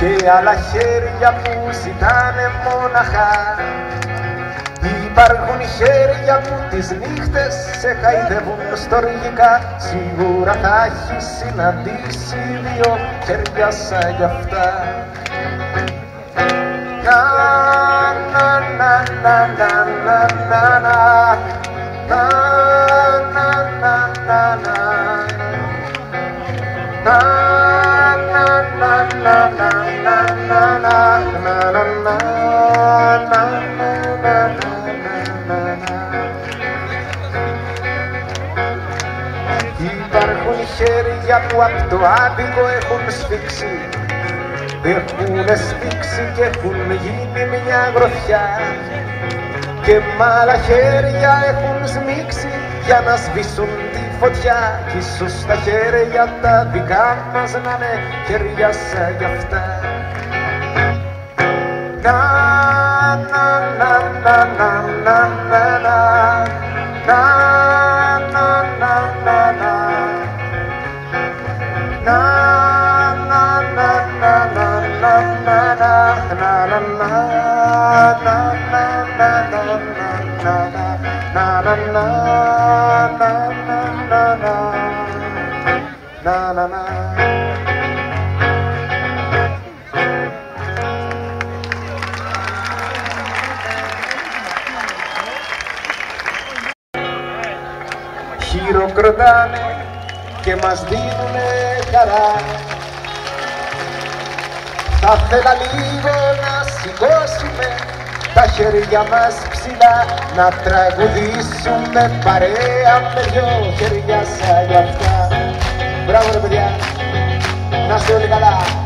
και άλλα χέρια που ζητάνε μόναχα. Υπάρχουν χέρια που τις νύχτες σε χαϊδεύουν στοργικά. Σίγουρα θα έχεις συναντήσει δύο χέρια σαν κι αυτά. Να να να να να να να να να να να να υπάρχουν χέρια που απ' το άδικο έχουν σφίξει, έχουνε σφίξει και έχουν γίνει μια γροθιά, και μ' άλλα χέρια έχουν σμίξει για να σβήσουν τη φωτιά, κι ίσως τα χέρια τα δικά μας να είναι χέρια σαν κι αυτά. Να να να να να να να να να να να να χειροκροτάνε και μας δίνουνε χαρά. Θα θέλα λίγο να σηκώσουμε τα χέρια μας ψηλά, να τραγουδήσουμε παρέα με δυο χέρια σαν κι αυτά. Μπράβο ρε παιδιά, να είστε όλοι καλά.